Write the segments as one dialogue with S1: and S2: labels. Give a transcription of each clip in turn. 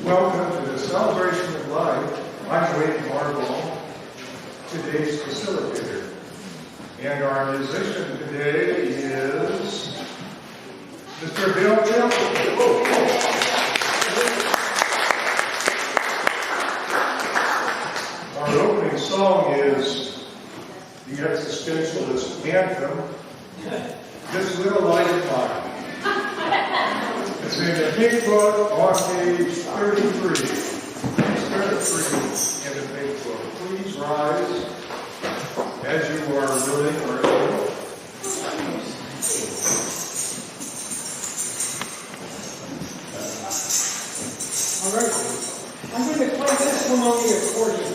S1: Welcome to the Celebration of Life. I'm Wade Marble, today's facilitator. And our musician today is Mr. Bill Chilton. Our opening song is the existentialist anthem, This Little Light of Mine. It's in the Big Book on page 33. Page 33 in the Big Book. Please rise as you are willing or able.
S2: All right. I'm going to play this one on the accordion.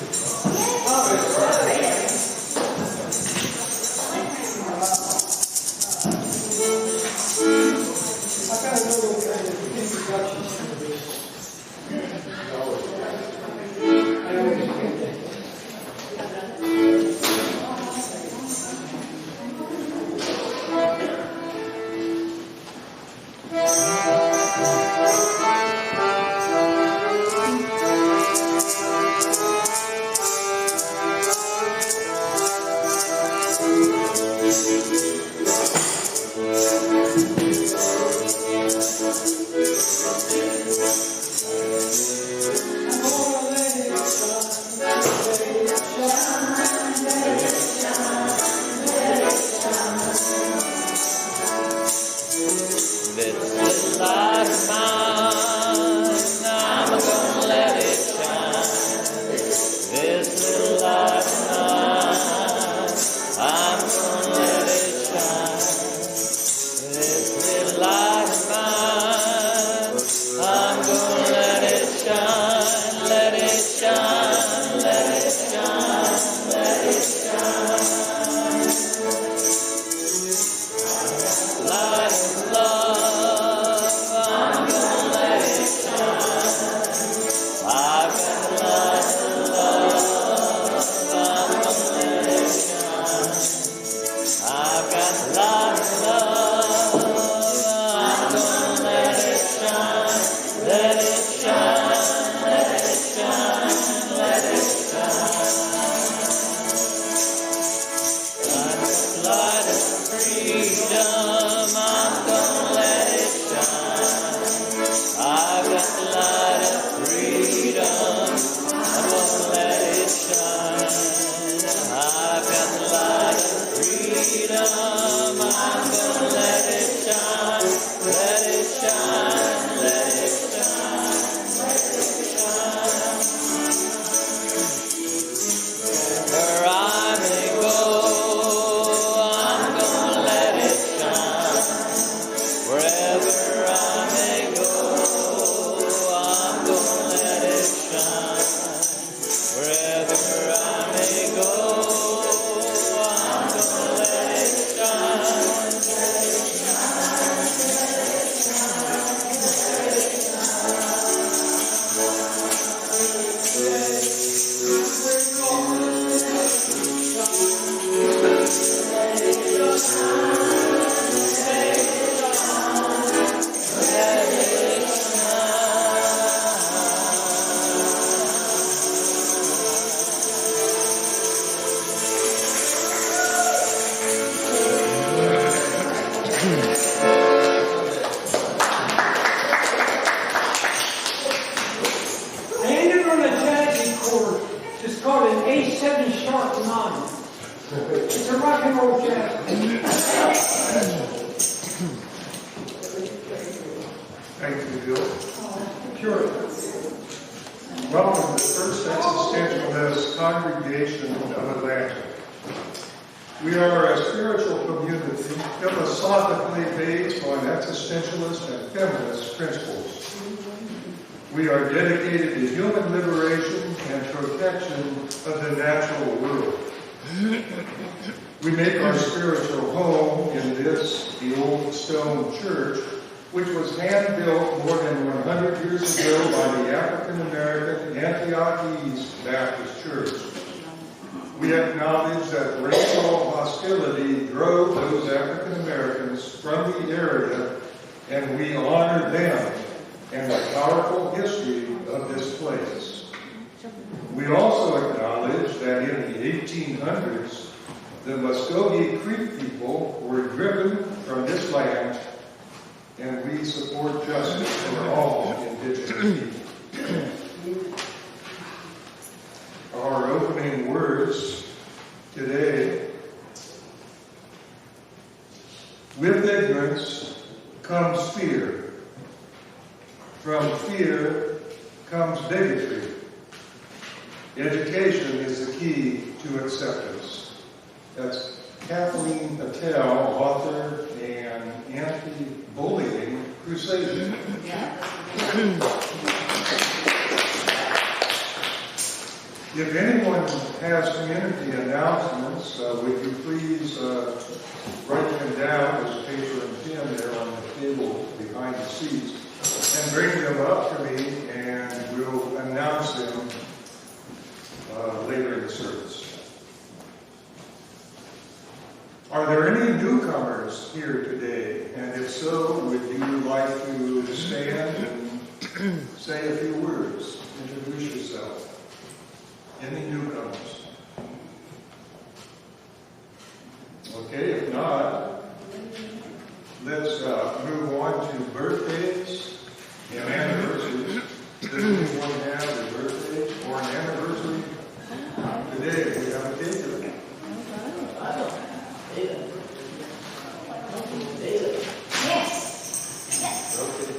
S2: I've got a little introduction to this.
S1: We are a spiritual community philosophically based on existentialist and feminist principles. We are dedicated to human liberation and protection of the natural world. We make our spiritual home in this, the old stone church, which was hand-built more than 100 years ago by the African American Antioch East Baptist Church. We acknowledge that racial hostility drove those African Americans from the area, and we honor them and the powerful history of this place. We also acknowledge that in the 1800s, the Muskogee Creek people were driven from this land, and we support justice for all indigenous people. Our opening words today: with ignorance comes fear. From fear comes bigotry. Education is the key to acceptance. That's Kathleen Patel, author and anti-bullying crusader. If anyone has community announcements, would you please write them down as paper and pen there on the table behind the seats, and bring them up to me, and we'll announce them later in the service. Are there any newcomers here today? And if so, would you like to stand and say a few words? Introduce yourself. Any newcomers? Okay, if not, let's move on to birthdays and anniversaries. Does anyone have a birthday or an anniversary today? We have a date.
S3: Yes.
S1: Okay.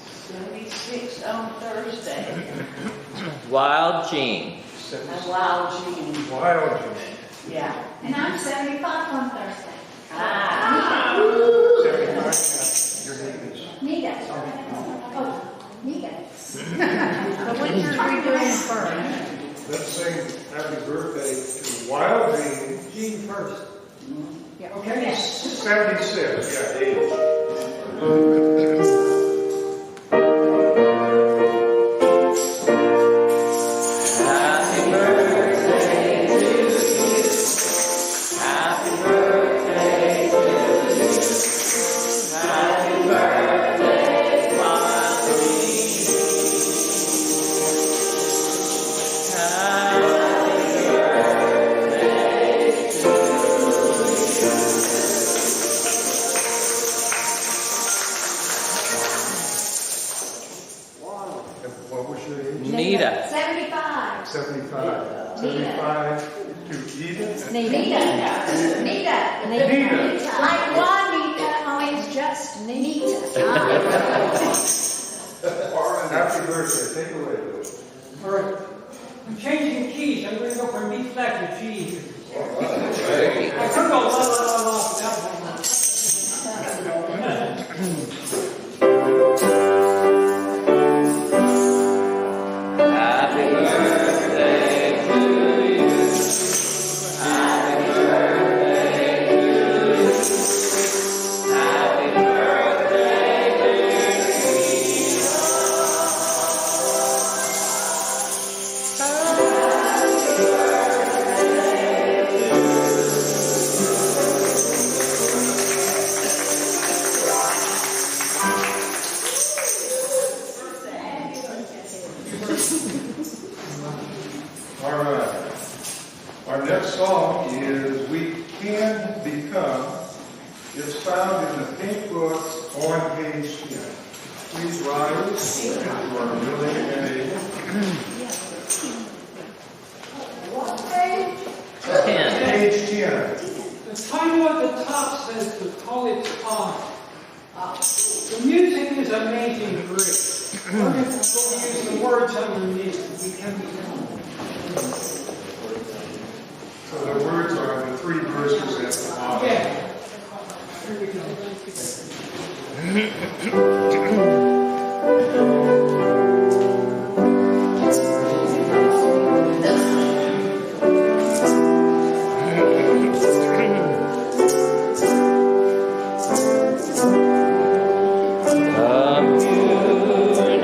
S3: 76 on Thursday.
S4: Wild Jean.
S3: A wild Jean.
S1: Wild Jean.
S3: Yeah.
S5: And I'm 75 on Thursday.
S3: Ah.
S1: 75. Your name is?
S5: Nita. Oh, Nita.
S3: So what year are we doing first?
S1: Let's sing happy birthday to Wild Jean.
S2: Gene first.
S5: Yeah.
S2: Okay.
S1: 76, yeah, age.
S4: Happy birthday to you. Happy birthday to you. Happy birthday, Wild Jean. Happy birthday to you.
S1: What was your age?
S4: Nita.
S5: 75.
S1: 75. 75 to Edith.
S5: Nita. Nita.
S1: Nita.
S5: Like Juanita, only it's just Nita.
S1: Happy birthday. Take away, Bill.
S2: All right. I'm changing keys. I'm going to go from B flat to G here.
S4: Hey.
S2: I could go la la la la without one.
S4: Happy birthday to you. Happy birthday to you. Happy birthday, dear
S1: All right. Our next song is We Can Become. It's found in the pink book on page 10. Please rise if you are willing and able. Page 10.
S2: The title at the top says to call it on. The music is amazing grace. We're going to use the words underneath. We can become.
S1: So the words are the three verses at the bottom.
S2: Yeah. Here we go.
S4: Communion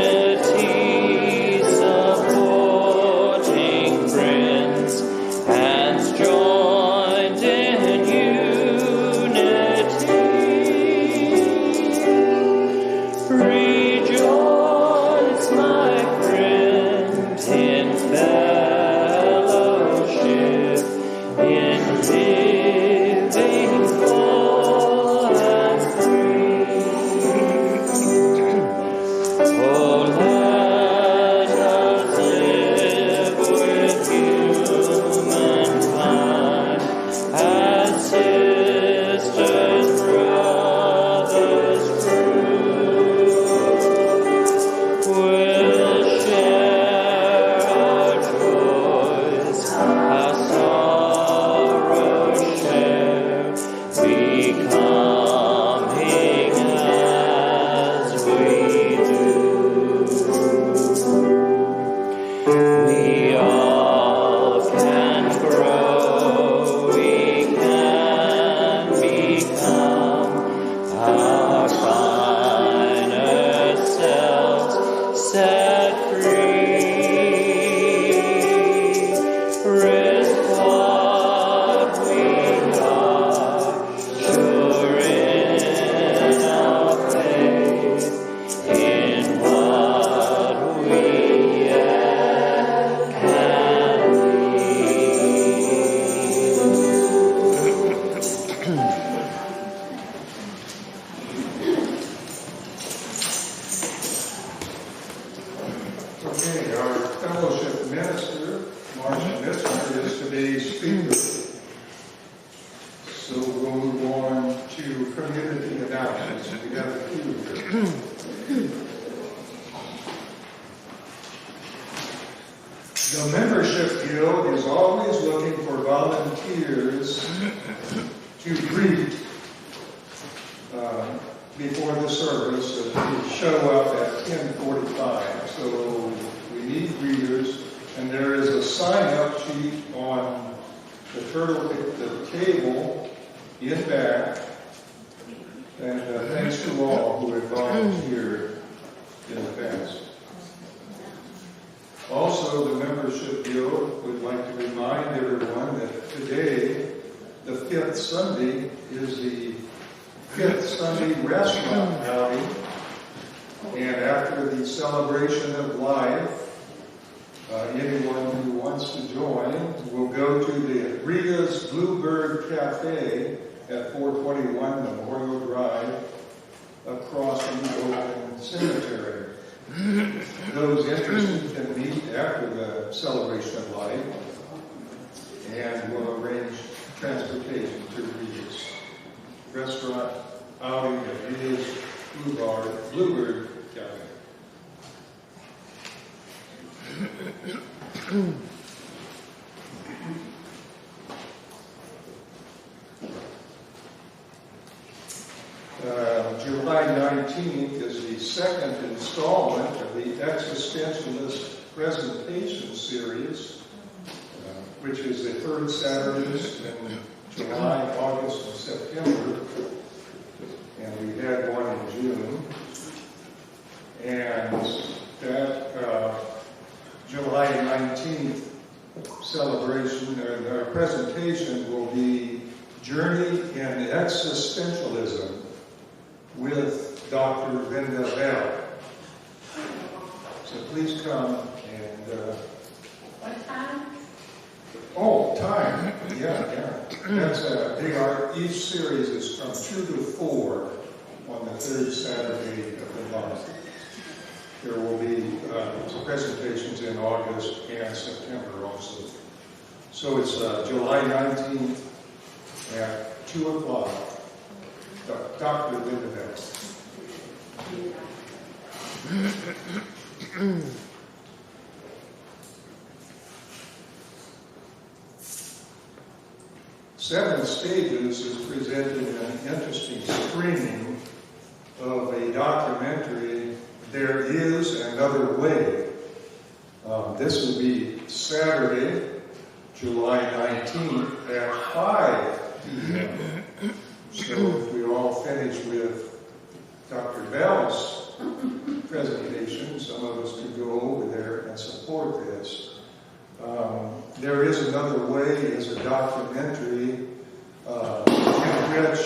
S1: Okay, our fellowship minister, Marsha Mitchiner, is today's speaker. So we'll move on to community announcements. We have a few here. The membership guild is always looking for volunteers to greet before the service, to show up at 10:45. So we need greeters, and there is a sign-up sheet on the table in back. And thanks to all who have volunteered in advance. Also, the membership guild would like to remind everyone that today, the 5th Sunday, is the 5th Sunday restaurant outing. And after the celebration of life, anyone who wants to join will go to the Rita's Bluebird Cafe at 421 Memorial Drive across from the Oakland Cemetery. Those interested can meet after the celebration of life, and we'll arrange transportation to Rita's restaurant outing at Rita's Bluebird Cafe. July 19th is the second installment of the Existentialist Presentation Series, which is the third Saturdays in July, August, and September. And we had one in June. And that July 19th celebration, or presentation, will be Journey in Existentialism with Dr. Linda Bell. So please come and...
S5: What time?
S1: Oh, time. Yeah. That's each series is from 2 to 4 on the third Saturday of the month. There will be presentations in August and September also. So it's July 19th at 2 o'clock. Dr. Linda Bell. Seven Stages is presenting an interesting screening of a documentary, There Is Another Way. This will be Saturday, July 19th at 5 p.m. So if we all finish with Dr. Bell's presentation, some of us could go over there and support this. There Is Another Way is a documentary in which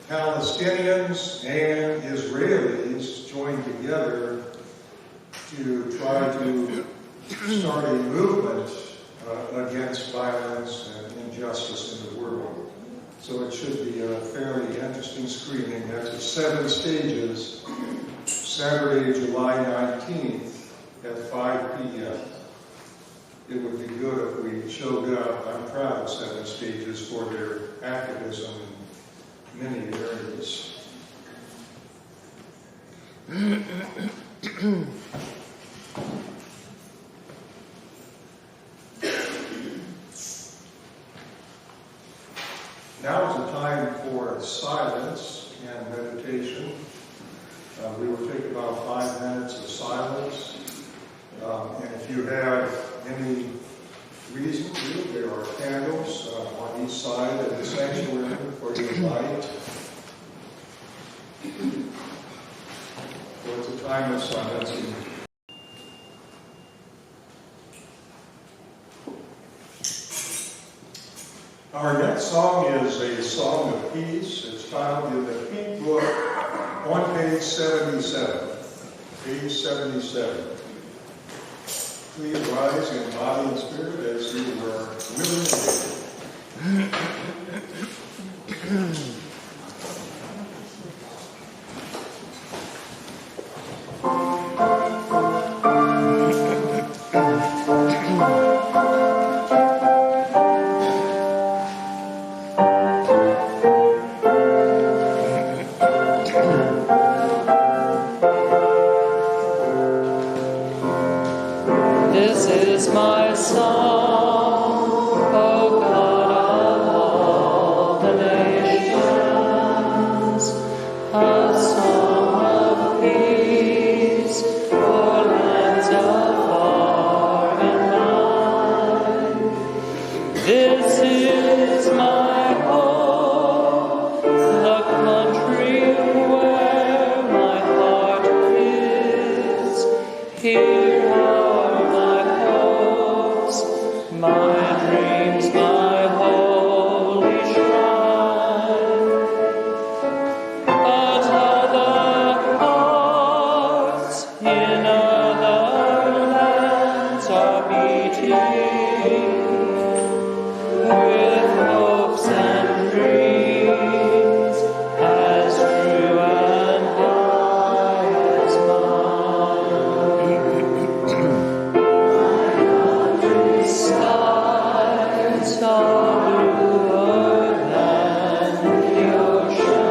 S1: Palestinians and Israelis join together to try to start a movement against violence and injustice in the world. So it should be a fairly interesting screening. That's 7 stages, Saturday, July 19th at 5 p.m. It would be good if we showed up. I'm proud of Seven Stages for their activism in many areas. Now is the time for silence and meditation. We will take about 5 minutes of silence. And if you have any reason to, there are candles on each side of the sanctuary for your light. So it's a time of silence. Our next song is a song of peace. It's found in the Pink Book on page 77. Page 77. Please rise in body and spirit as you were willing and able.
S4: This is my song, O God of all the nations, a song of peace for lands afar and nigh. This is my hope, the country where my heart is. Here my dreams, my holy shrine. But other hearts in other lands are beating with hopes and dreams as true and high as skies are bluer than the ocean,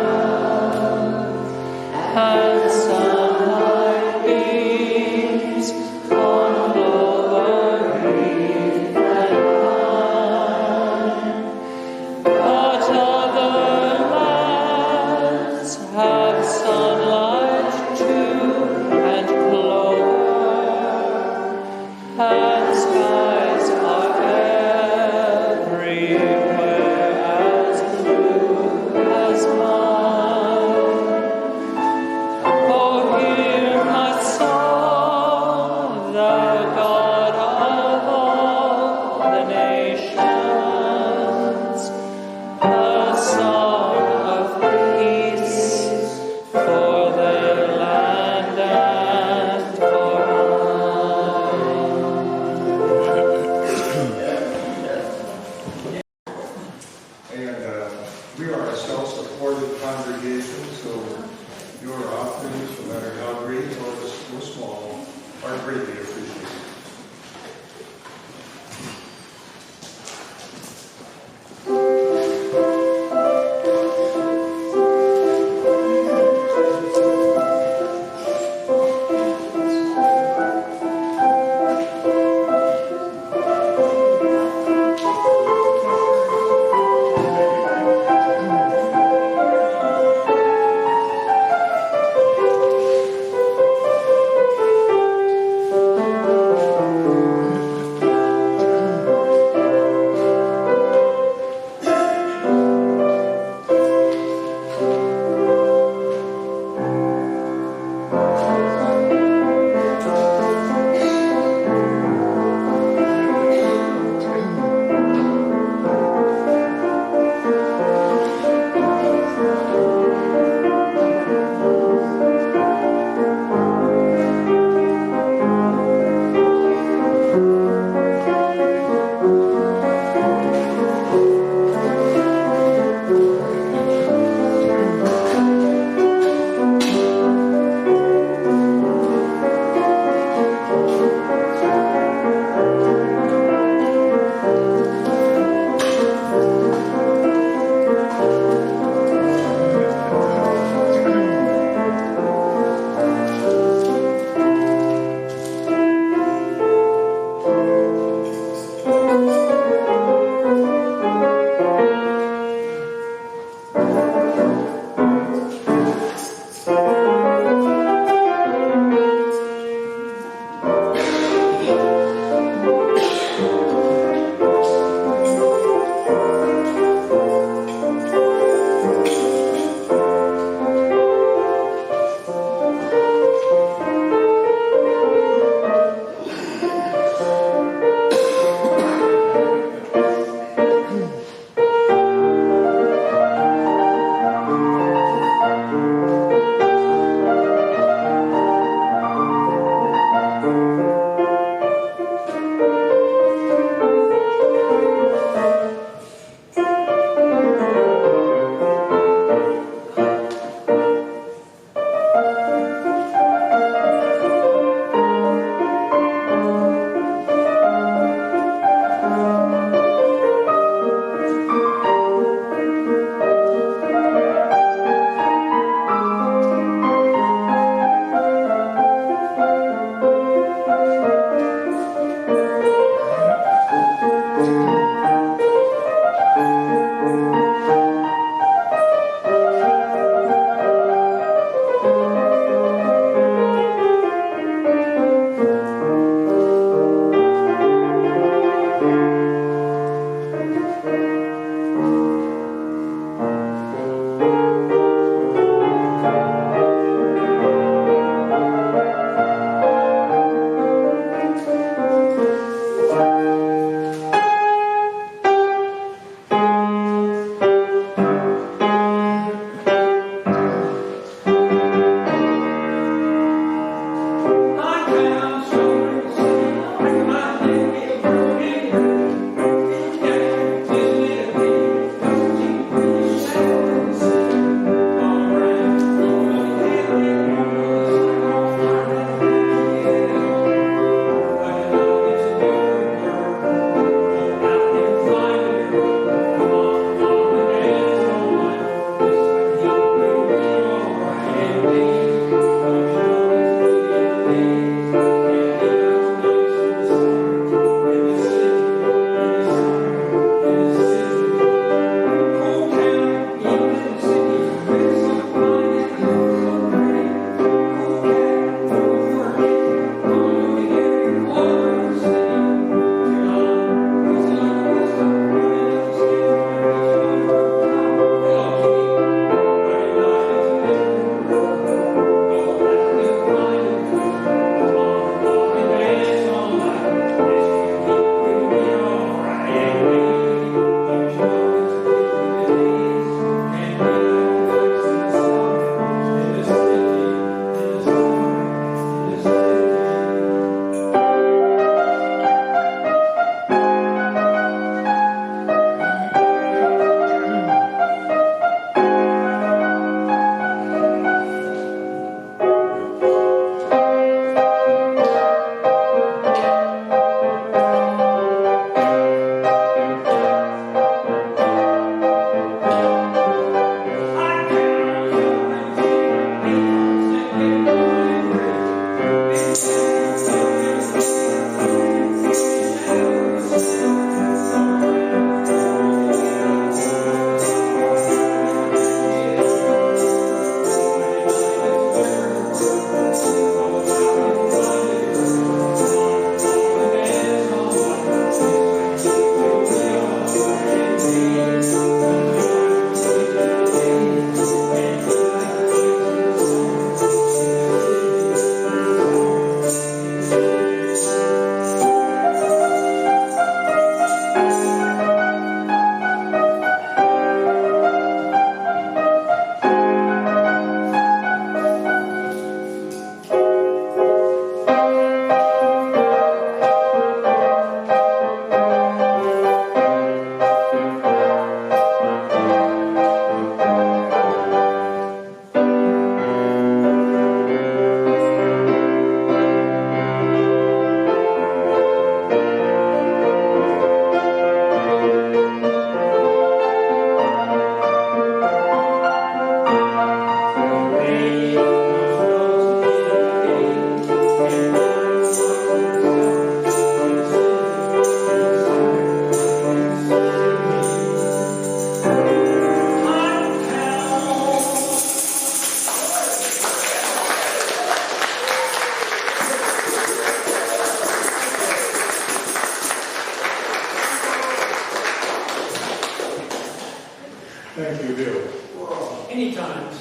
S4: and sunlight beams on clover, reed, and pine. But other lands have sunlight too, and clover, and skies are everywhere as blue as mine. Oh, hear my song, thou God of all the nations, a song of peace for their land and for
S1: And we are a self-supported congregation, so your offerings, no matter how great or small, are greatly appreciated.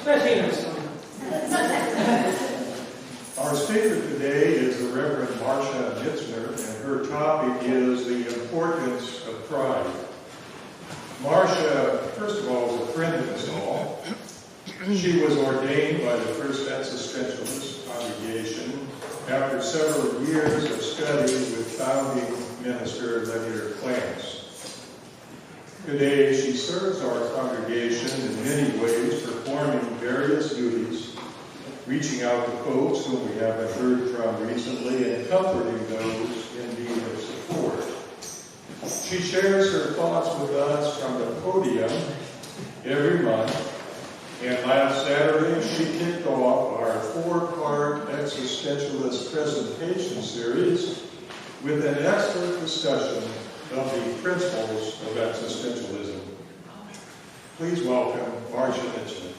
S2: especially in the summer.
S1: Our speaker today is the Reverend Marsha Mitchiner, and her topic is the importance of pride. Marsha, first of all, is a friend of us all. She was ordained by the First Existentialist congregation after several years of study with founding minister Lemuel Clance. Today, she serves our congregation in many ways, performing various duties, reaching out to folks whom we haven't heard from recently, and comforting those in need of support. She shares her thoughts with us from the podium every month, and last Saturday she kicked off our 4-part existentialist presentation series with an expert discussion of the principles of existentialism. Please welcome Marsha Mitchiner.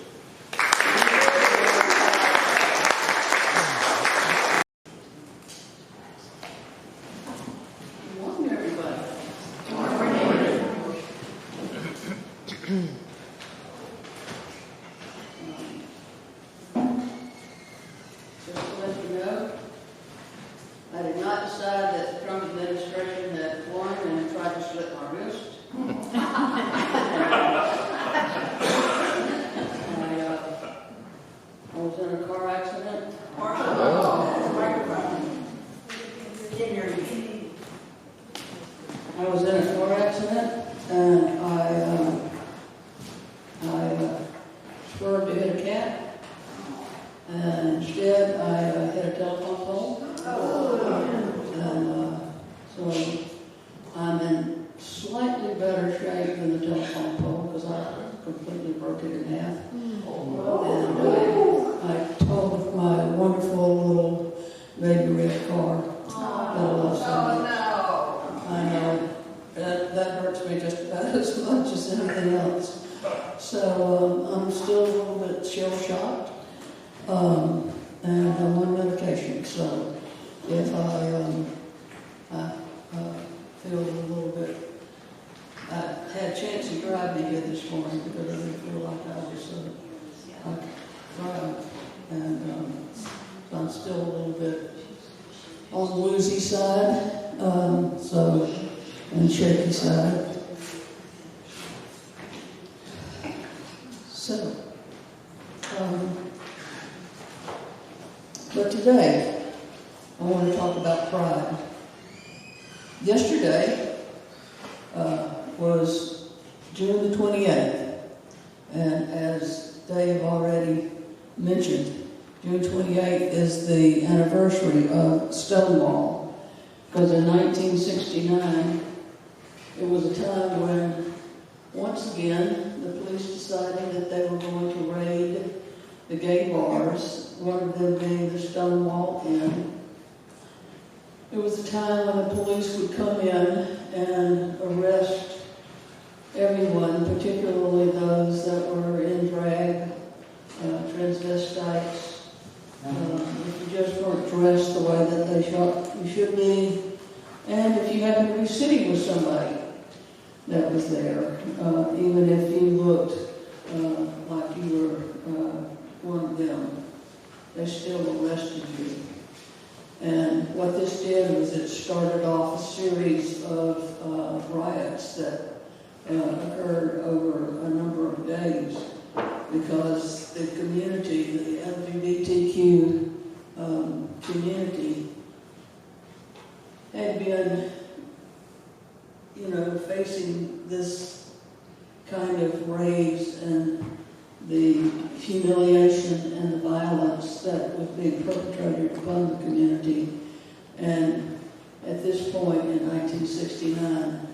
S6: I did not decide that the Trump administration had won and tried to slit my wrist. I was in a car accident. I was in a car accident, and I swerved to hit a cat, and instead I hit a telephone pole. And so I'm in slightly better shape than the telephone pole because I completely broke it in half. And I told my wonderful little baby red car that I love so much. I know. That hurts me just about as much as anything else. So I'm still a little bit shell-shocked. And I'm on medication, so if I feel a little bit, I had a chance to drive me here this morning because I didn't feel like I was driving, and so I'm still a little bit on the woozy side, and shaky side. So, but today, I want to talk about pride. Yesterday was June the 28th, and as Dave already mentioned, June 28th is the anniversary of Stonewall, because in 1969, it was a time when, once again, the police decided that they were going to raid the gay bars, one of them being the Stonewall Inn. It was a time when the police would come in and arrest everyone, particularly those that were in drag, transvestites. If you just weren't dressed the way that they thought you should be, and if you happened to be sitting with somebody that was there, even if you looked like you were one of them, they still arrested you. And what this did was it started off a series of riots that occurred over a number of days because the community, the LGBTQ community, had been, facing this kind of raids and the humiliation and the violence that was being perpetrated upon the community. And at this point in 1969,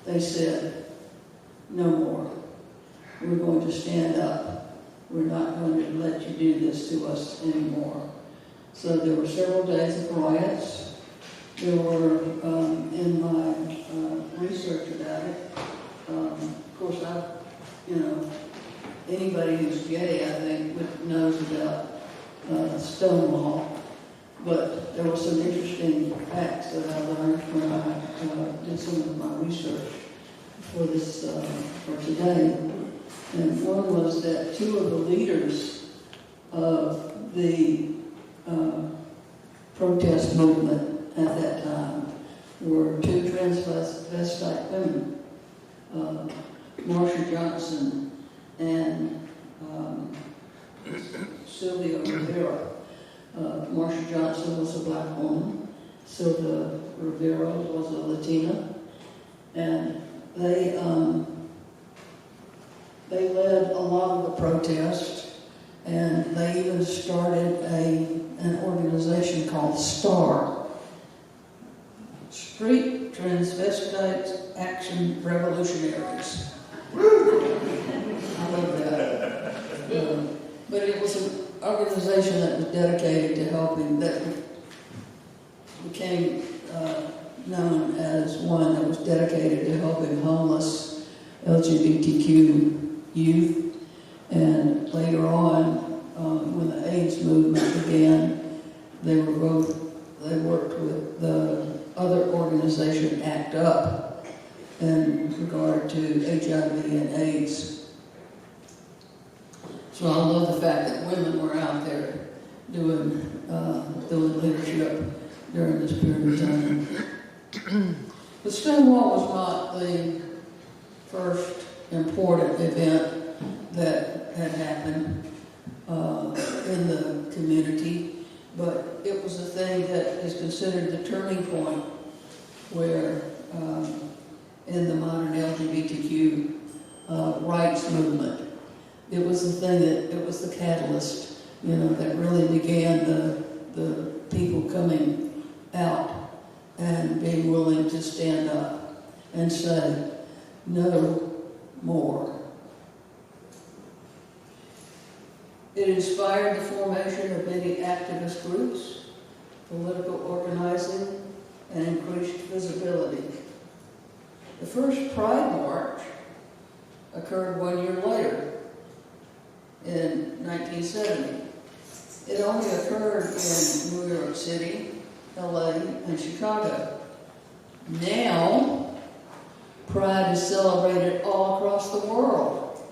S6: they said, no more. We're going to stand up. We're not going to let you do this to us anymore. So there were several days of riots. There were, in my research about it, of course, anybody who's gay, I think, knows about Stonewall. But there were some interesting facts that I learned when I did some of my research for this, for today. And one was that two of the leaders of the protest movement at that time were two transvestite women, Marsha Johnson and Sylvia Rivera. Marsha Johnson was a black woman. Sylvia Rivera was a Latina. And they led a lot of the protest, and they even started an organization called STAR, Street Transvestite Action Revolutionaries. I love that. But it was an organization that was dedicated to helping, that became known as one that was dedicated to helping homeless LGBTQ youth. And later on, when the AIDS movement began, they worked with the other organization, ACT UP, in regard to HIV and AIDS. So I love the fact that women were out there doing leadership during this period of time. But Stonewall was not the first important event that had happened in the community, but it was a thing that is considered the turning point where in the modern LGBTQ rights movement, it was the thing it was the catalyst, that really began the people coming out and being willing to stand up and say, no more. It inspired the formation of many activist groups, political organizing, and increased visibility. The first Pride March occurred 1 year later, in 1970. It only occurred in New York City, LA, and Chicago. Now, Pride is celebrated all across the world.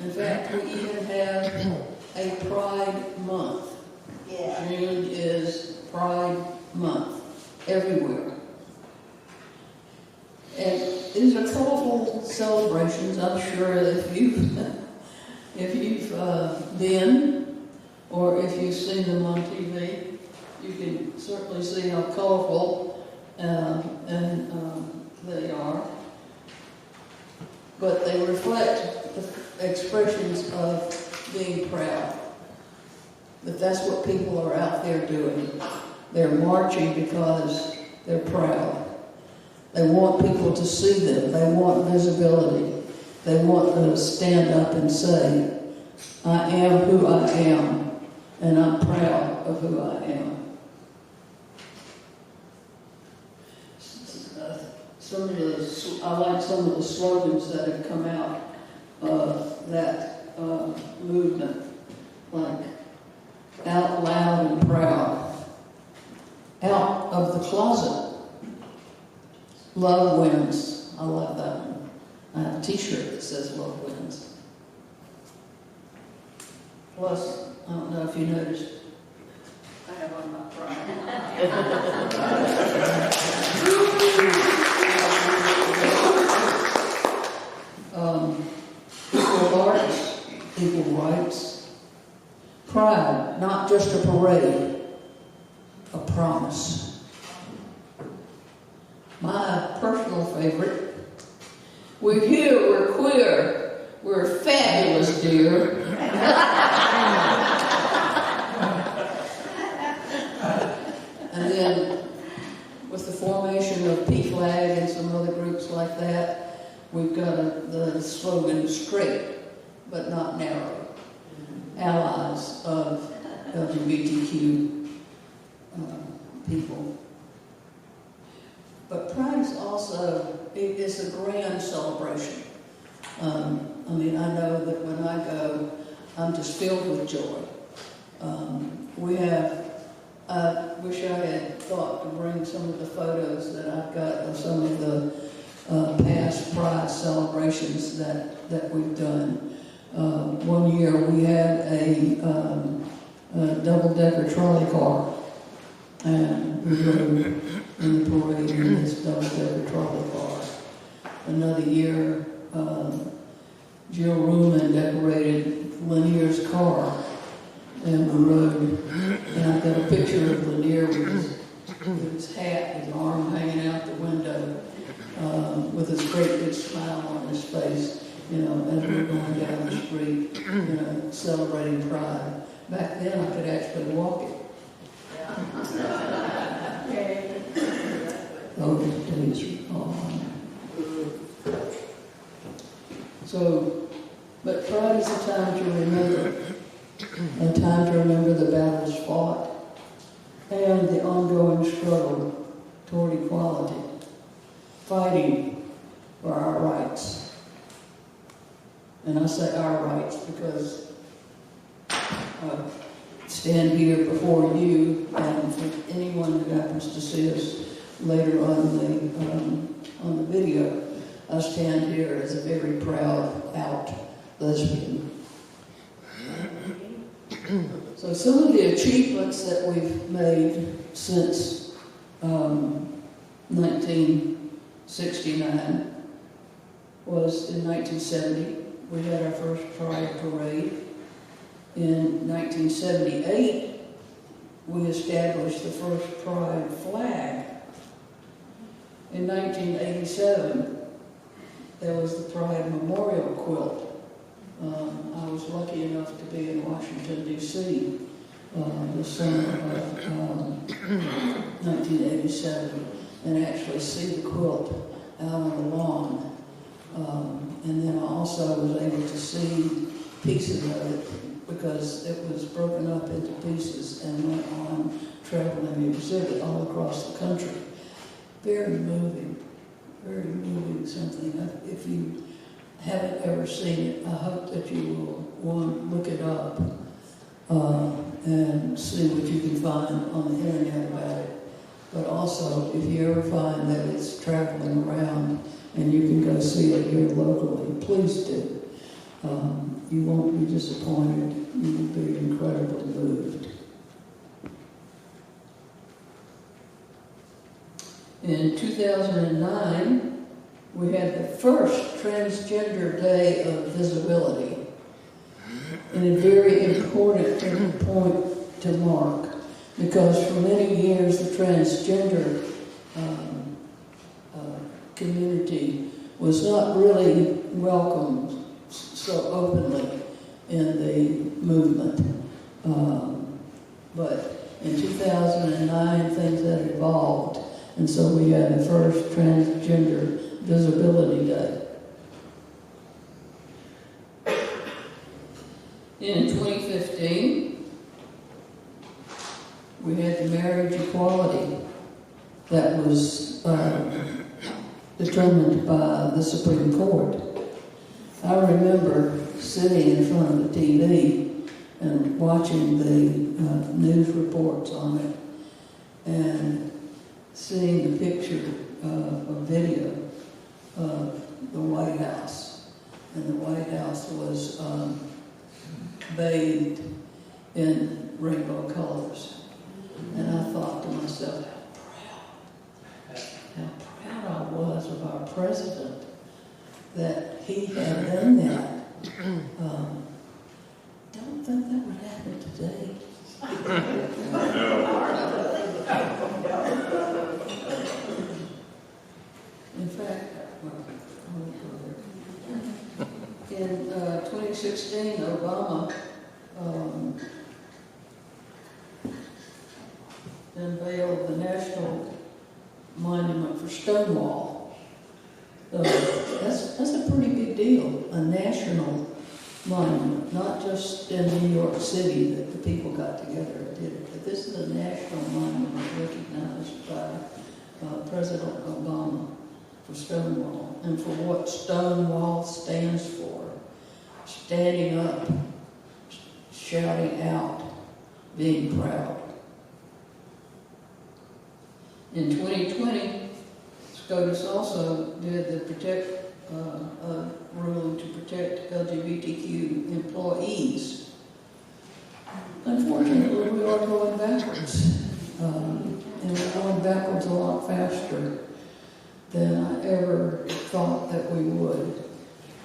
S6: In fact, we even have a Pride Month. Yeah. June is Pride Month everywhere. And these are colorful celebrations. I'm sure if you've been, or if you've seen them on TV, you can certainly see how colorful they are. But they reflect the expressions of being proud. That's what people are out there doing. They're marching because they're proud. They want people to see them. They want visibility. They want to stand up and say, I am who I am, and I'm proud of who I am. I like some of the slogans that have come out of that movement, like out loud and proud, out of the closet, love wins. I love that one. I have a t-shirt that says love wins. Plus, I don't know if you noticed, I have on my equal arts, equal rights. Pride, not just a parade, a promise. My personal favorite, we're here, we're queer, we're fabulous, dear. And then, with the formation of PFLAG and some other groups like that, we've got the slogan, straight but not narrow. Allies of LGBTQ people. But Pride is also, it's a grand celebration. I know that when I go, I'm just filled with joy. I wish I had thought to bring some of the photos that I've got of some of the past Pride celebrations that we've done. One year we had a double-decker trolley car, and we rode in the parade in this double-decker trolley car. Another year, Jill Ruhlman decorated Lanier's car, and we rode, and I've got a picture of Lanier with his hat, his arm hanging out the window, with his great big smile on his face, as we were going down the street, celebrating Pride. Back then, I could actually walk it. Those days are gone. So, but Pride is a time to remember, a time to remember the battles fought and the ongoing struggle toward equality, fighting for our rights. And I say our rights because I stand here before you, and for anyone who happens to see us later on the video, I stand here as a very proud out lesbian. So some of the achievements that we've made since 1969 was in 1970. We had our first Pride parade. In 1978, we established the first Pride flag. In 1987, there was the Pride Memorial quilt. I was lucky enough to be in Washington, D.C. The summer of 1987 and actually see the quilt out on the lawn. And then I also was able to see pieces of it because it was broken up into pieces and went on traveling exhibit all across the country. Very moving something. If you haven't ever seen it, I hope that you will, one, look it up and see what you can find on the internet about it. But also, if you ever find that it's traveling around and you can go see it here locally, please do. You won't be disappointed. You will be incredibly moved. In 2009, we had the first Transgender Day of Visibility, and a very important point to mark, because for many years the transgender community was not really welcomed so openly in the movement. But in 2009, things had evolved, and so we had the first Transgender Visibility Day. In 2015, we had the marriage equality that was determined by the Supreme Court. I remember sitting in front of the TV and watching the news reports on it and seeing the picture, a video of the White House. And the White House was bathed in rainbow colors. And I thought to myself, how proud I was of our president that he had done that. Don't think that would happen today. In fact, in 2016, Obama unveiled the National Monument for Stonewall. That's a pretty big deal, a national monument, not just in New York City that the people got together and did it, but this is a national monument recognized by President Obama for Stonewall, and for what Stonewall stands for: standing up, shouting out, being proud. In 2020, SCOTUS also did the a ruling to protect LGBTQ employees. Unfortunately, we are going backwards. And we're going backwards a lot faster than I ever thought that we would.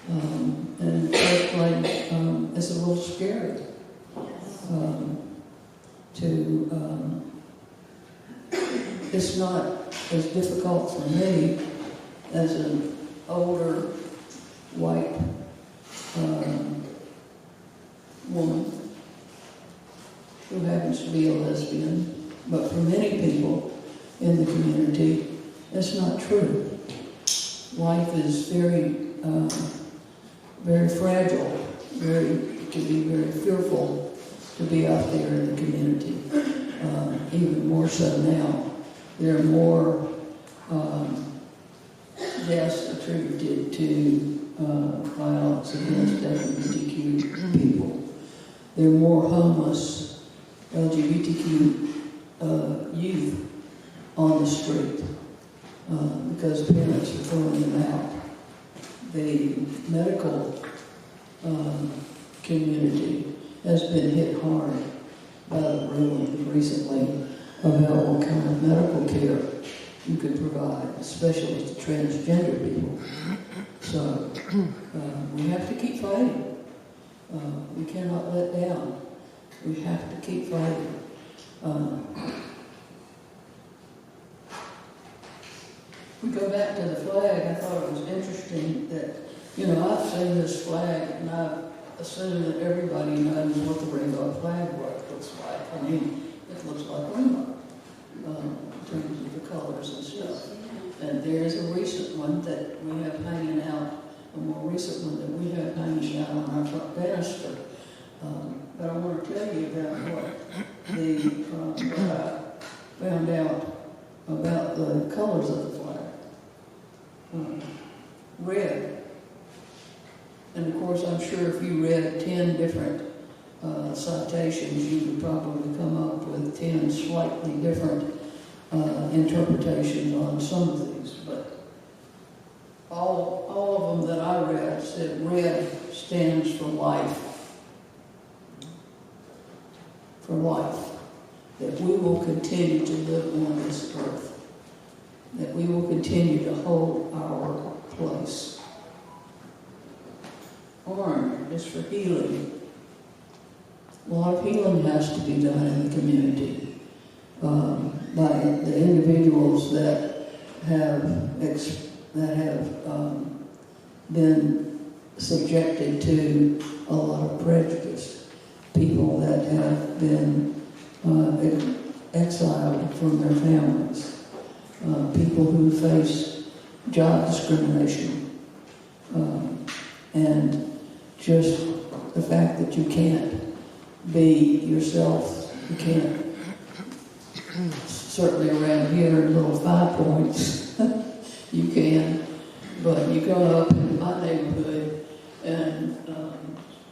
S6: And frankly, it's a little scary it's not as difficult for me as an older white woman who happens to be a lesbian, but for many people in the community, it's not true. Life is very, very fragile, it can be very fearful to be out there in the community, even more so now. There are more deaths attributed to violence against LGBTQ people. There are more homeless LGBTQ youth on the street because parents are throwing them out. The medical community has been hit hard by the ruling recently about what kind of medical care you could provide, especially to transgender people. So we have to keep fighting. We cannot let down. We have to keep fighting. We go back to the flag. I thought it was interesting that, I've seen this flag and I assume that everybody knows what the rainbow flag looks like. I mean, it looks like a rainbow in terms of the colors and stuff. And there's a recent one that we have hanging out, a more recent one that we have hanging out on our front banister. But I want to tell you about what I found out about the colors of the flag. Red. And of course, I'm sure if you read 10 different citations, you would probably come up with 10 slightly different interpretations on some of these. But all of them that I read said red stands for life. For life. That we will continue to live on this earth. That we will continue to hold our place. Orange is for healing. A lot of healing has to be done in the community by the individuals that have been subjected to a lot of prejudice. People that have been exiled from their families. People who face job discrimination. And just the fact that you can't be yourself, you can't, certainly around here in Little 5 Points, you can, but you go up in my neighborhood and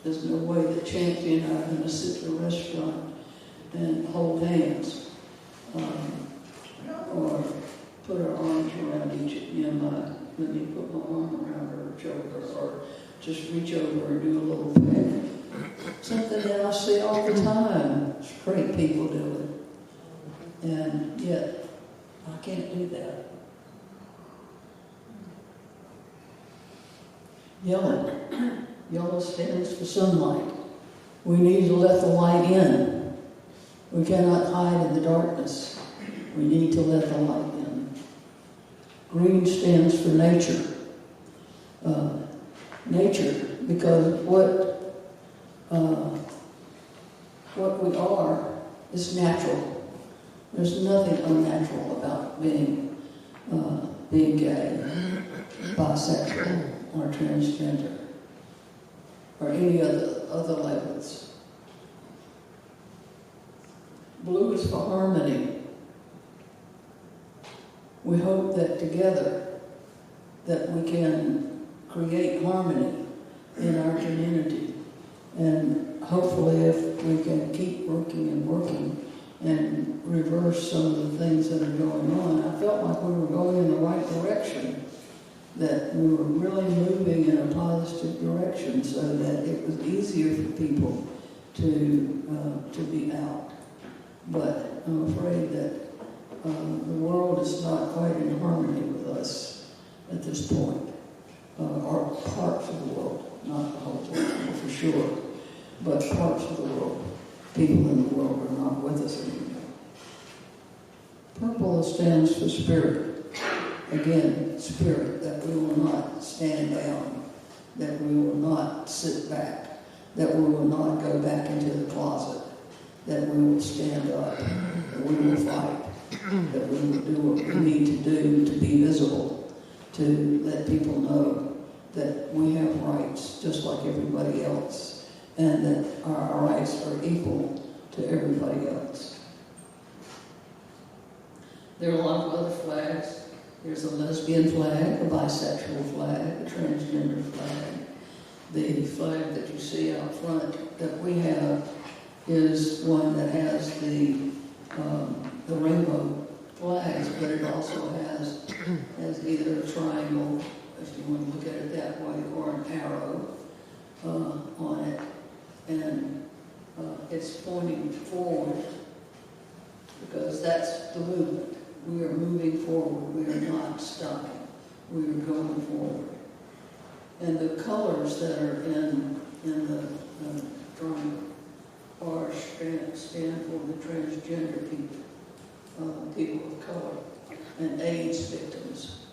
S6: there's no way that Champion and I are going to sit at a restaurant and hold hands or put our arms around each other. Let me put my arm around her or choke her, or just reach over and do a little thing. Something that I see all the time. Great people do it. And yet, I can't do that. Yellow. Yellow stands for sunlight. We need to let the light in. We cannot hide in the darkness. We need to let the light in. Green stands for nature. Nature, because what we are is natural. There's nothing unnatural about being gay, bisexual, or transgender, or any other labels. Blue is for harmony. We hope that together that we can create harmony in our community. And hopefully if we can keep working and reverse some of the things that are going on. I felt like we were going in the right direction that we were really moving in a positive direction so that it was easier for people to be out. But I'm afraid that the world is not quite in harmony with us at this point, or parts of the world, not the whole world for sure, but parts of the world. People in the world are not with us anymore. Purple stands for spirit. Again, spirit, that we will not stand down, that we will not sit back, that we will not go back into the closet, that we will stand up, that we will fight, that we will do what we need to do to be visible, to let people know that we have rights just like everybody else, and that our rights are equal to everybody else. There are a lot of other flags. There's a lesbian flag, a bisexual flag, a transgender flag. The flag that you see out front that we have is one that has the rainbow flags, but it also has either a triangle, if you want to look at it that way, or an arrow on it, and it's pointing forward because that's the movement. We are moving forward. We are not stopping. We are going forward. And the colors that are in the drawing are stand for the transgender people, people of color, and AIDS victims.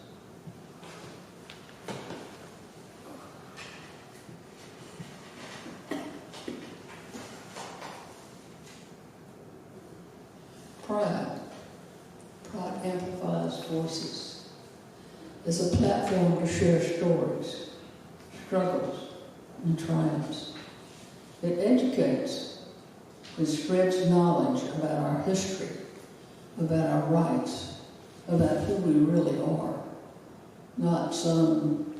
S6: Pride. Pride amplifies voices. It's a platform to share stories, struggles, and triumphs. It educates. It spreads knowledge about our history, about our rights, about who we really are, not some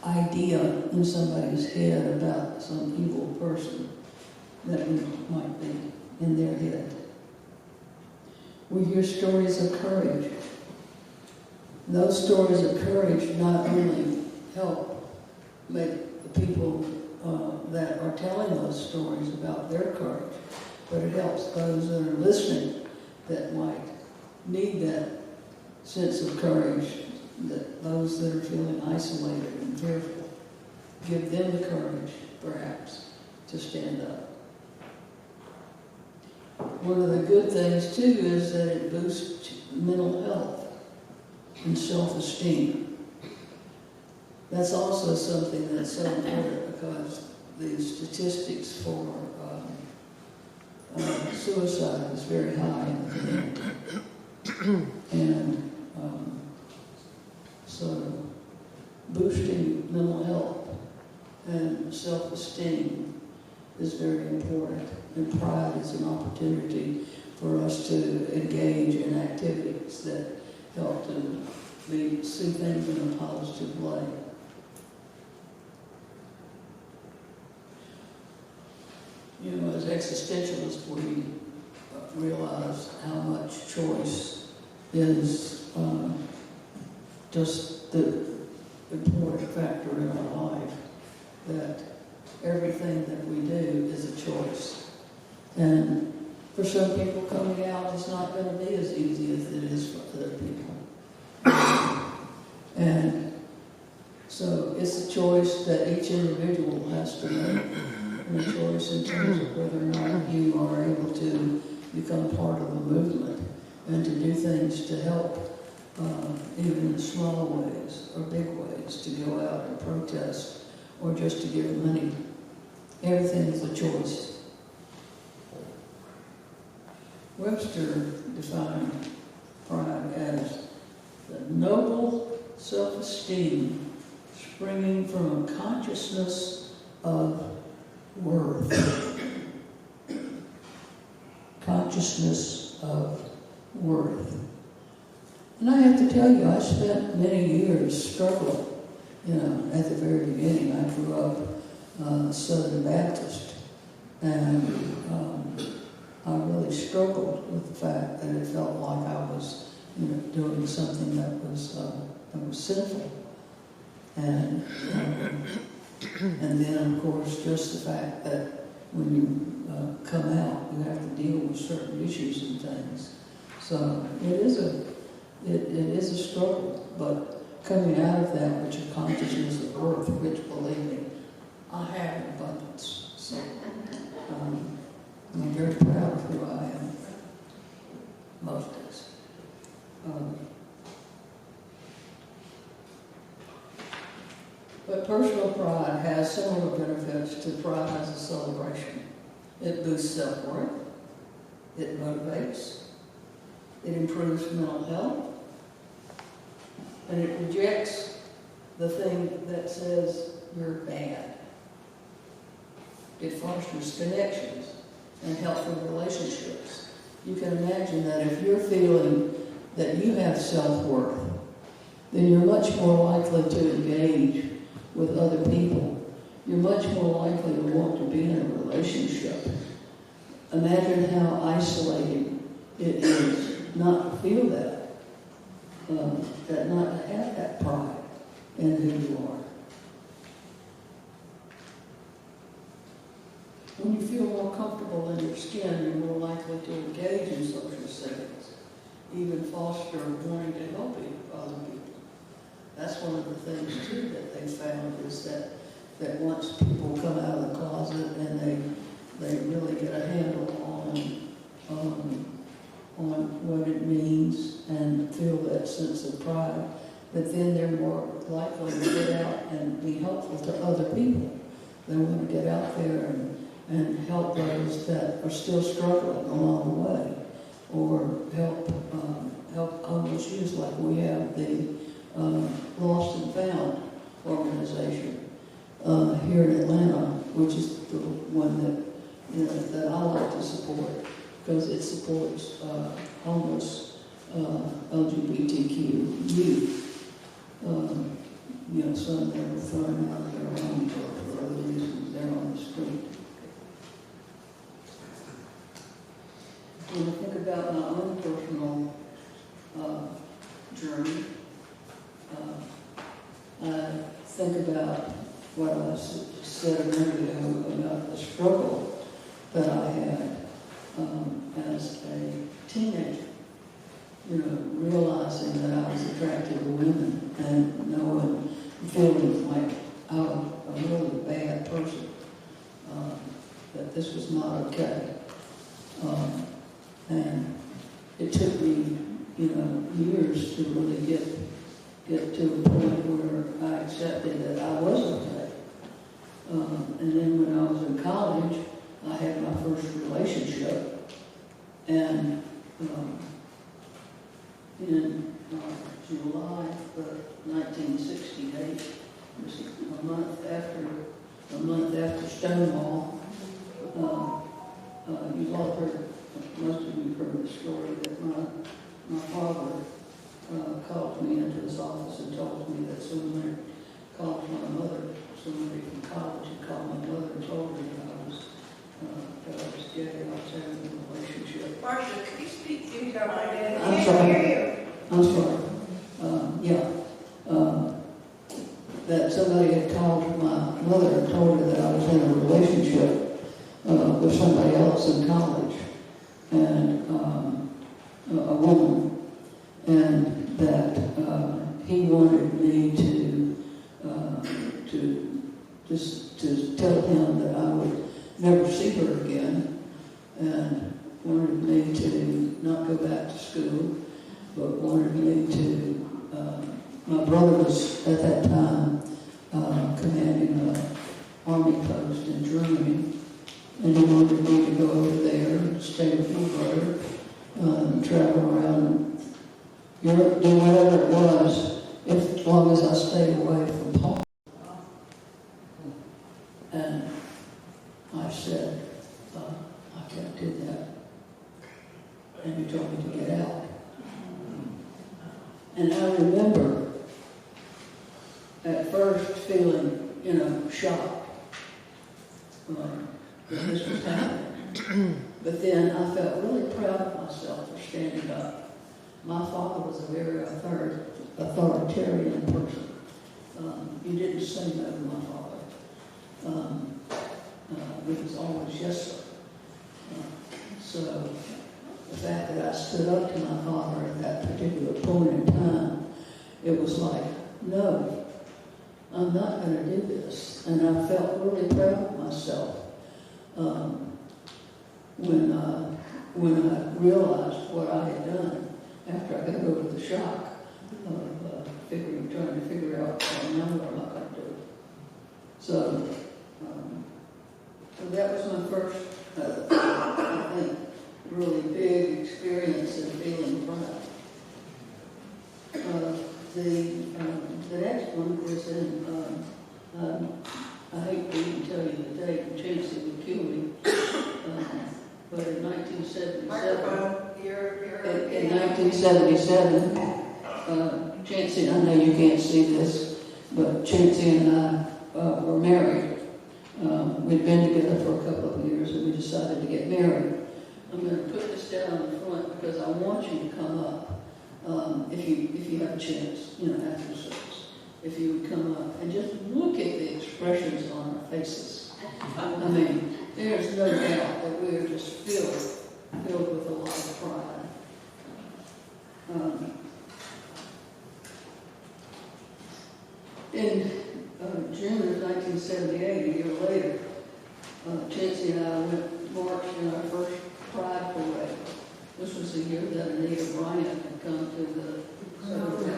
S6: idea in somebody's head about some evil person that might be in their head. We hear stories of courage. Those stories of courage not only help make the people that are telling those stories about their courage, but it helps those that are listening that might need that sense of courage, that those that are feeling isolated and fearful, give them the courage, perhaps, to stand up. One of the good things, too, is that it boosts mental health and self-esteem. That's also something that's so important because the statistics for suicide is very high in the community. And so boosting mental health and self-esteem is very important. And pride is an opportunity for us to engage in activities that help to see things in a positive light. You know, as existentialists, we realize how much choice is just the important factor in our life, that everything that we do is a choice. And for some people, coming out is not going to be as easy as it is for other people. And so it's a choice that each individual has to make, and a choice in terms of whether or not you are able to become part of the movement and to do things to help, even in small ways or big ways, to go out and protest or just to give money. Everything is a choice. Webster defined pride as the noble self-esteem springing from a consciousness of worth. Consciousness of worth. And I have to tell you, I spent many years struggling. You know, at the very beginning, I grew up Southern Baptist, and I really struggled with the fact that it felt like I was doing something that was sinful. And then, of course, just the fact that when you come out, you have to deal with certain issues and things. So it is a struggle, but coming out of that with your consciousness of worth, which, believe me, I have in abundance. So I'm very proud of who I am most days. But personal pride has similar benefits to pride as a celebration. It boosts self-worth, it motivates, it improves mental health, and it rejects the thing that says you're bad. It fosters connections and healthy relationships. You can imagine that if you're feeling that you have self-worth, then you're much more likely to engage with other people. You're much more likely to want to be in a relationship. Imagine how isolating it is not to feel that not to have that pride in who you are. When you feel more comfortable in your skin, you're more likely to engage in social settings, even foster wanting to help other people. That's one of the things, too, that they found is that once people come out of the closet and they really get a handle on what it means and feel that sense of pride, that then they're more likely to get out and be helpful to other people. They want to get out there and help those that are still struggling along the way, or help homeless youth, like we have the Lost and Found organization here in Atlanta, which is the one that I like to support because it supports homeless LGBTQ youth. Some that were thrown out of their homes for other reasons. They're on the street. When I think about my own personal journey, I think about what I said a minute ago about the struggle that I had as a teenager. Realizing that I was attracted to women and feeling like I was a really bad person, that this was not okay. And it took me, years to really get to a point where I accepted that I was okay. And then when I was in college, I had my first relationship, and in July of 1968, was a month after Stonewall. You've all heard, most of you heard the story that my father called me into his office and told me that somebody called my mother, somebody from college had called my mother and told her that I was gay, I was having a relationship.
S3: Marsha, could you speak to me about my dad?
S6: I'm sorry. That somebody had called my mother and told her that I was in a relationship with somebody else in college, and a woman, and that he wanted me to tell him that I would never see her again, and wanted me to not go back to school, but wanted me to, my brother was at that time commanding an army post in Germany, and he wanted me to go over there and stay with my brother, travel around Europe, do whatever it was, as long as I stayed away from home. And I said, I can't do that. And he told me to get out. And I remember at first feeling, shocked that this was happening. But then I felt really proud of myself for standing up My father was a very authoritarian person. You didn't say no to my father. It was always yes, sir. So the fact that I stood up to my father at that particular point in time, it was like, no, I'm not going to do this. And I felt really proud of myself when I realized what I had done after I got over the shock of trying to figure out now what am I going to do. So that was my first, I think, really big experience in feeling proud. The next one is in, I hate to even tell you the date, and chance it would kill me, but in 1977, in 1977, Chancey, I know you can't see this, but Chancey and I were married. We'd been together for a couple of years, and we decided to get married. I'm going to put this down in front because I want you to come up if you have a chance, after the service. If you would come up and just look at the expressions on our faces. I mean, there's no doubt that we are just filled with a lot of pride. In June of 1978, a year later, Chancey and I marched in our first Pride Parade. This was the year that Anita Bryant had come to the convention.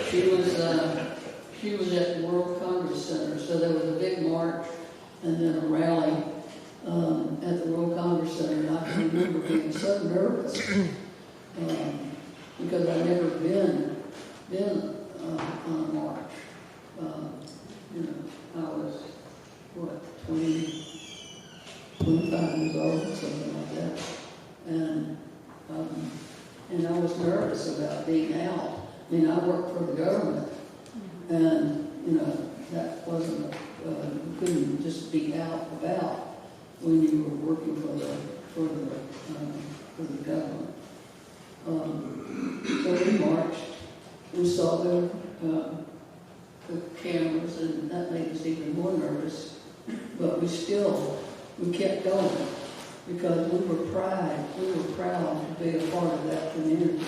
S6: She was at the World Congress Center, so there was a big march and then a rally at the World Congress Center. And I can remember being so nervous because I'd never been on a march. I was 25 years old, something like that, and I was nervous about being out. I mean, I worked for the government, and that wasn't you couldn't just be out about when you were working for the government. So we marched. We saw the cameras, and that made us even more nervous. But we kept going because we were proud to be a part of that community.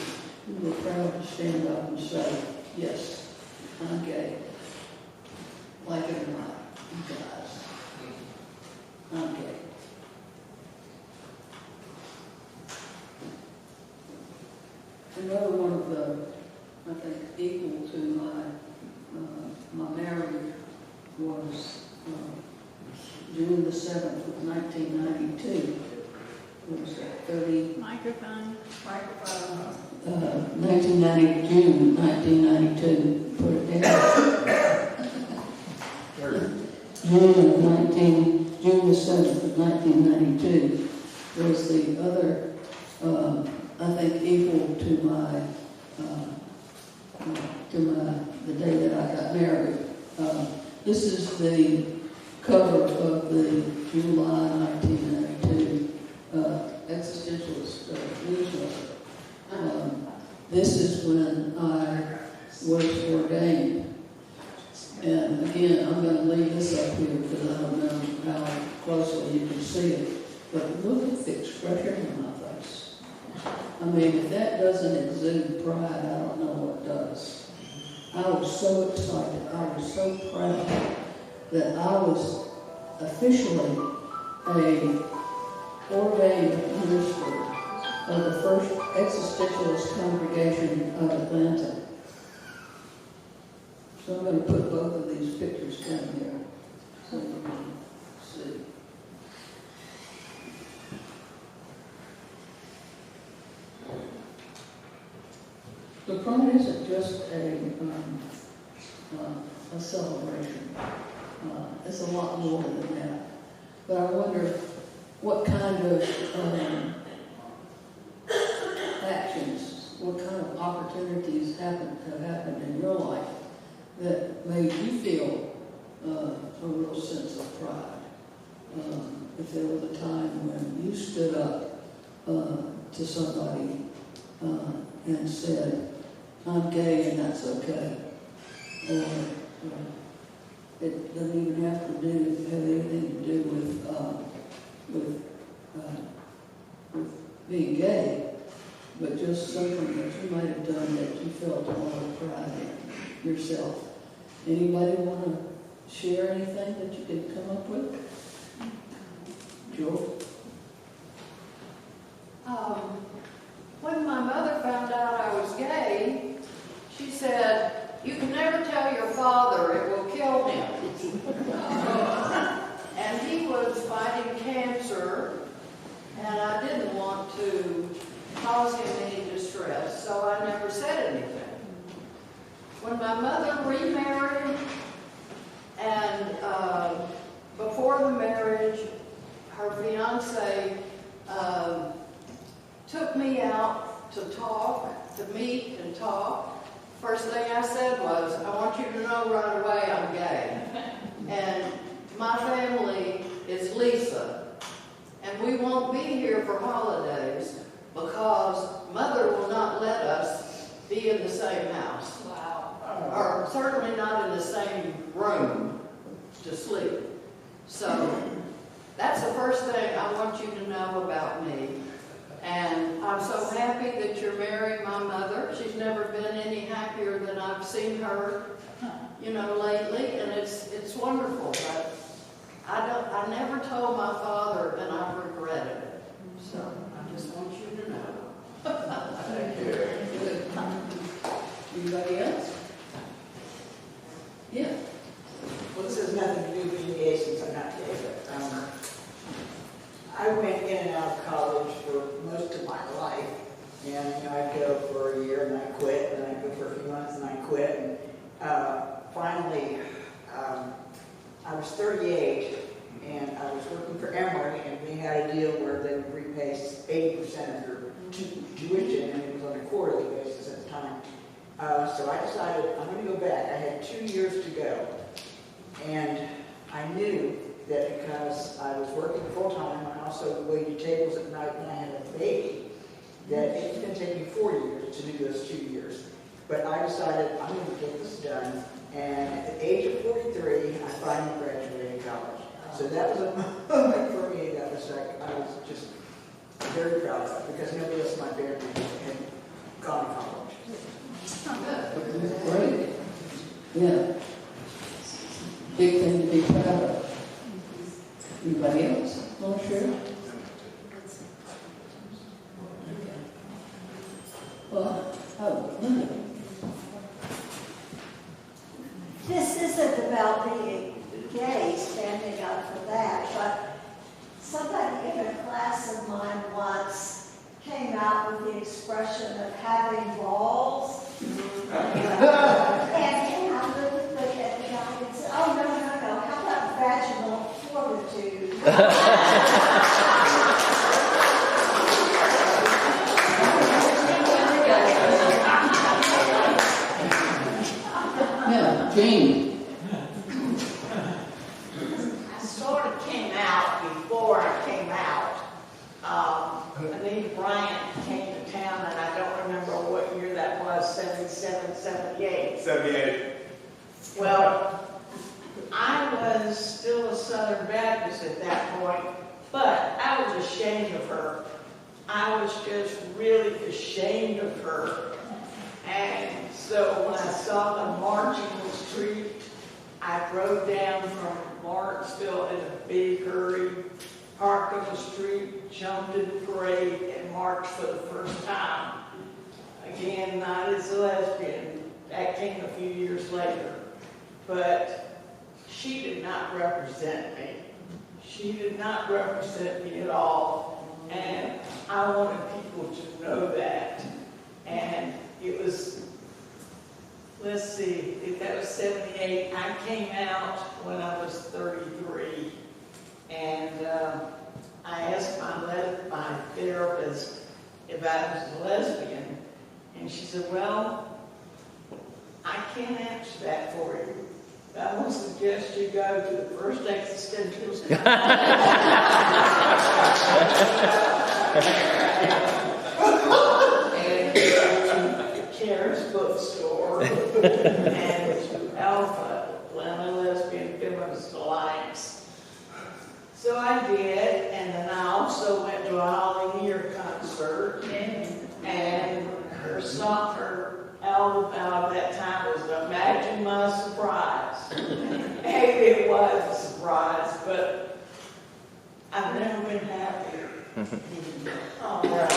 S6: We were proud to stand up and say, yes, I'm gay. Like it or not, you guys, I'm gay. Another one of the, I think, equal to my marriage was June the 7th of 1992. It was 30...
S3: Microphone.
S6: 1990, June 1992. Put it down. June the 7th of 1992 was the other, I think, equal to the day that I got married. This is the cover of the July 1992 Existentialist newsletter. This is when I was ordained. And again, I'm going to leave this up here because I don't know how closely you can see it. But look at the expression on my face. I mean, if that doesn't exude pride, I don't know what does. I was so excited. I was so proud that I was officially a ordained minister of the First Existentialist Congregation of Atlanta. So I'm going to put both of these pictures down here so you can see. The Pride isn't just a celebration. It's a lot more than that. But I wonder what kind of actions, what kind of opportunities have happened in your life that made you feel a real sense of pride. if there was a time when you stood up to somebody and said, I'm gay and that's okay. Or it doesn't even have anything to do with being gay, but just something that you might have done that you felt a lot of pride in yourself. Anybody want to share anything that you could come up with? Joel?
S7: When my mother found out I was gay, she said, "You can never tell your father, it will kill him." And he was fighting cancer, and I didn't want to cause him any distress, so I never said anything. When my mother remarried, and before the marriage, her fiance took me out to meet and talk. First thing I said was, I want you to know right away I'm gay. And my family is Lisa. And we won't be here for holidays because Mother will not let us be in the same house. Wow. Or certainly not in the same room to sleep. So that's the first thing I want you to know about me. And I'm so happy that you're marrying my mother. She's never been any happier than I've seen her, lately, and it's wonderful. But I never told my father, and I regretted it. So I just want you to know.
S6: Thank you. Good. Anybody else? Yeah.
S8: Well, this has nothing to do with being gay since I'm not gay, but I went in and out of college for most of my life. And, I'd go for a year and I'd quit, and I'd go for a few months and I'd quit. And finally, I was 38, and I was working for Emory, and we had a deal where they would repay 80% of your tuition, and it was on a quarterly basis at the time. So I decided I'm going to go back. I had 2 years to go. And I knew that because I was working full-time, I also waited tables at night when I had a baby, that it was going to take me 4 years to do those 2 years. But I decided I'm going to get this done. And at the age of 43, I finally graduated college. So that was a moment for me that was like, I was just very proud of it, because nobody else in my family had gone to college.
S6: Great. Yeah. Big thing to be proud of. Anybody else want to share? Well, Linda.
S9: This isn't about being gay, standing up for that, but somebody in a class of mine once came out with the expression of having balls. And I looked at the guy and said, oh, no, how about vaginal fortitude?
S6: Yeah, Jane.
S10: I sort of came out before I came out. Anita Bryant came to town, and I don't remember what year that was, 77, 78.
S11: 78.
S10: Well, I was still a Southern Baptist at that point, but I was ashamed of her. I was just really ashamed of her. And so when I saw them marching the street, I drove down from Lawrenceville in a big hurry, parked on the street, jumped in the parade, and marched for the first time. Again, not as a lesbian. That came a few years later. But she did not represent me. She did not represent me at all. And I wanted people to know that. And it was, let's see, if that was 78, I came out when I was 33. And I asked my therapist if I was a lesbian. And she said, well, I can't answer that for you. I will suggest you go to the first existential and go to Karen's bookstore and to Alpha, Atlanta Lesbian Feminist Alliance. So I did, and then I also went to a Holly Near concert, and her song, her album out of that time was Imagine My Surprise. And it was a surprise, but I've never been happier. All right.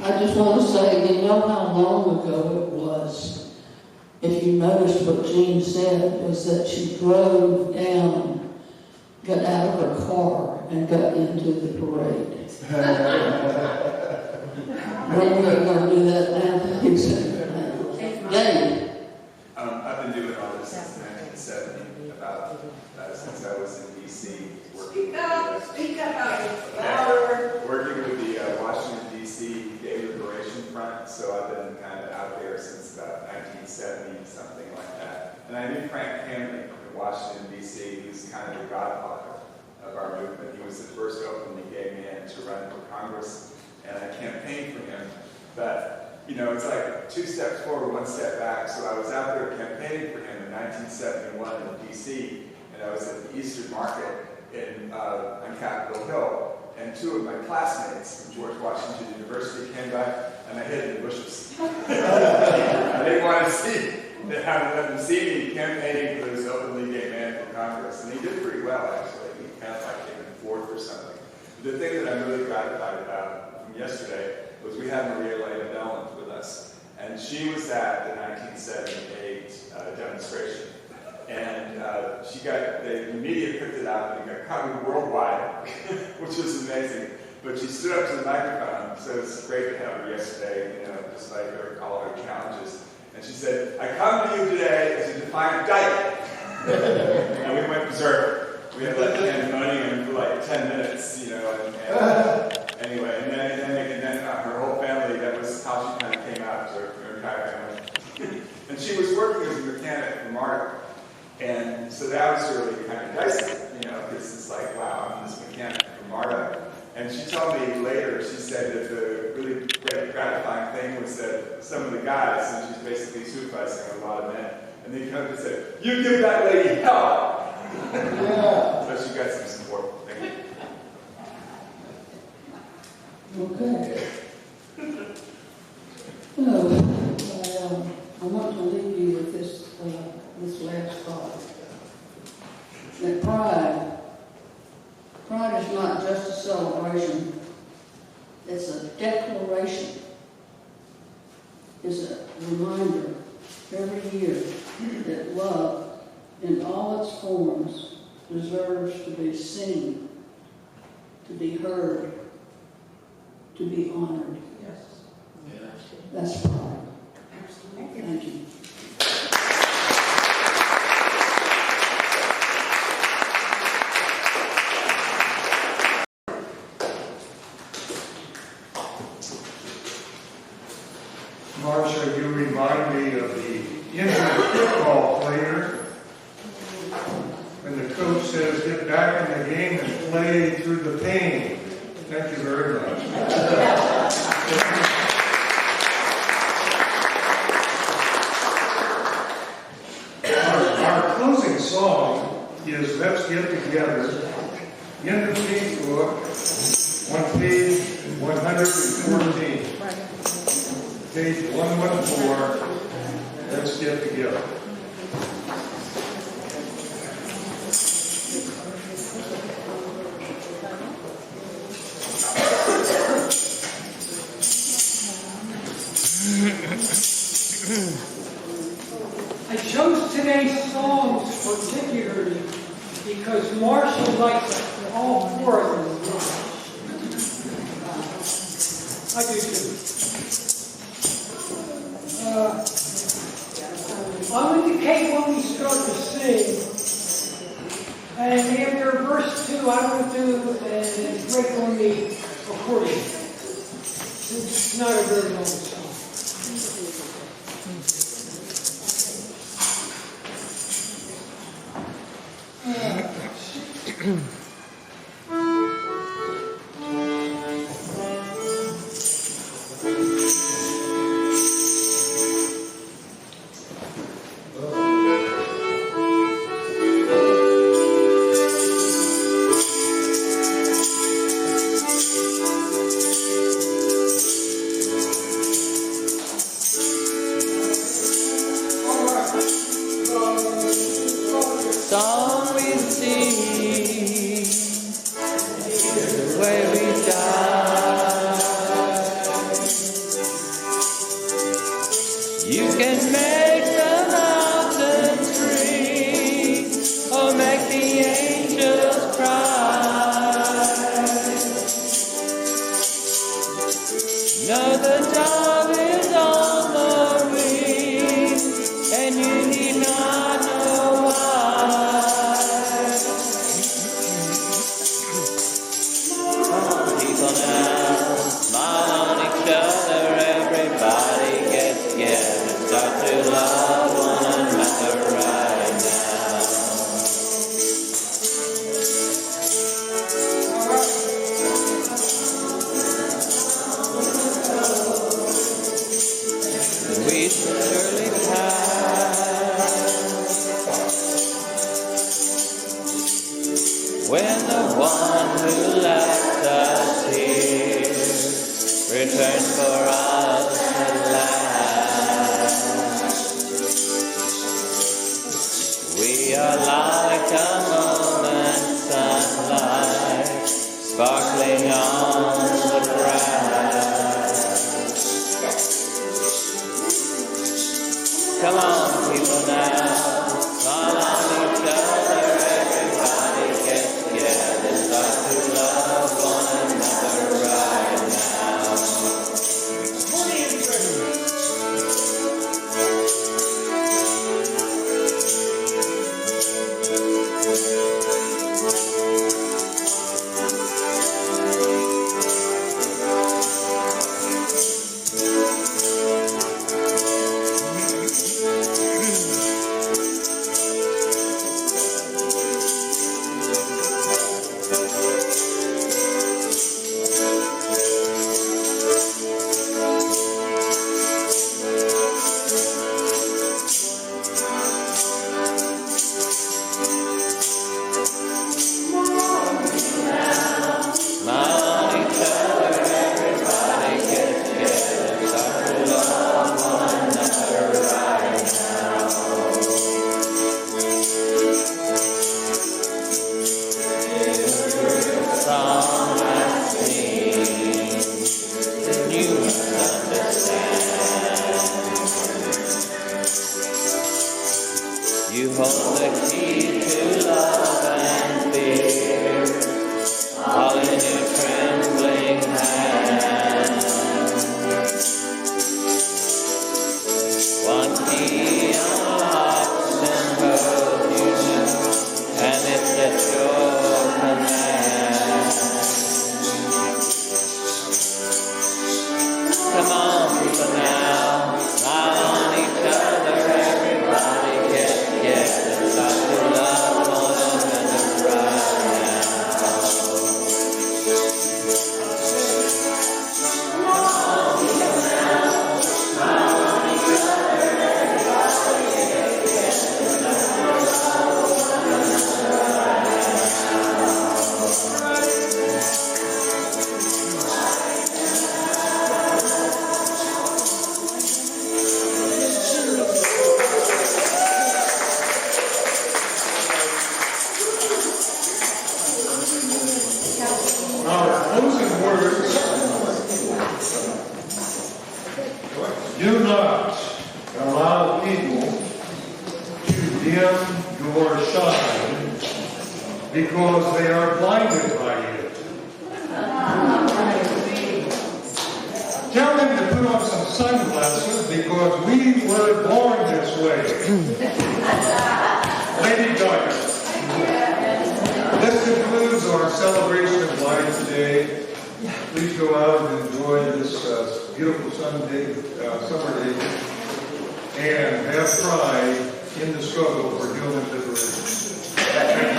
S6: I just want to say, you know how long ago it was. If you noticed what Jean said, was that she drove down, got out of her car, and got into the parade. When we're going to do that now, Dave.
S11: I've been doing all this since 1970, since I was in D.C.
S10: Speak up, louder.
S11: Working with the Washington, D.C. Gay Liberation Front, so I've been kind of out there since about 1970, something like that. And I knew Frank Hanley in Washington, D.C. He was kind of the godfather of our movement. He was the first openly gay man to run for Congress, and I campaigned for him. But, you know, it's like 2 steps forward, 1 step back. So I was out there campaigning for him in 1971 in D.C., and I was at the Eastern Market on Capitol Hill. And 2 of my classmates from George Washington University came by, and I hid in the bushes. I didn't want to see, let them see me campaigning for this openly gay man for Congress. And he did pretty well, actually. He kind of like came in fourth or something. The thing that I'm really gratified about from yesterday was we had Maria Elena Belland with us. And she was at the 1978 demonstration. And the media picked it up and it got covered worldwide, which was amazing. But she stood up to the microphone, so it's great to have her yesterday, despite all her challenges. And she said, "I come to you today as a defiant dyke." And we went berserk. We had like pandemonium for like 10 minutes, anyway. And then her whole family, that was how she kind of came out to her entire family. And she was working as a mechanic for MARTA. And so that was really kind of dicey, because it's like, wow, I'm this mechanic from MARTA. And she told me later, she said that the really great gratifying thing was that some of the guys, and she's basically supervising a lot of men, and they come and said, "You give that lady hell!" Yeah. So she got some support. Thank you.
S6: Okay. I want to leave you with this last thought. That pride is not just a celebration, it's a declaration. It's a reminder every year that love in all its forms deserves to be seen, to be heard, to be honored. Yes. That's pride. Thank you.
S1: Marsha, you remind me of the injured football player when the coach says, "Get back in the game and play through the pain." Thank you very much. Our closing song is "Let's Get Together" in the page book on page 114. Page 114, let's get together.
S2: I chose today's songs particularly because Marsha likes all 4 of them. I do too. I'll indicate when we start to sing, and after verse 2, I will do a break on the accordion. It's not a very long song.
S4: Song we sing, the way we die. You can make the mountains ring, or make the angels cry. No, the dove is on the wing, and you need not know why. People now smile on each other, everybody gets together, start to love one another right now. We shall surely pass when the one who left us here returns for us at last. We are like a moment's sunlight sparkling on the grass. Come on, people now, smile on each other, everybody get together, start to love one another right now. You hold the key to love and fear, all in your trembling hand. One key unlocks and holds you, and it's at your command. Come on, people now, smile on each other, everybody get together, start to love one another right now. Come on, people now, smile on each other, everybody get together, start to love one another right
S1: Our closing words: do not allow people to dim your shine because they are blinded by it. Tell them to put on some sunglasses because we were born this way. Lady Gaga. This concludes our celebration of life today. Please go out and enjoy this beautiful summer day, and have pride in the struggle for human liberation.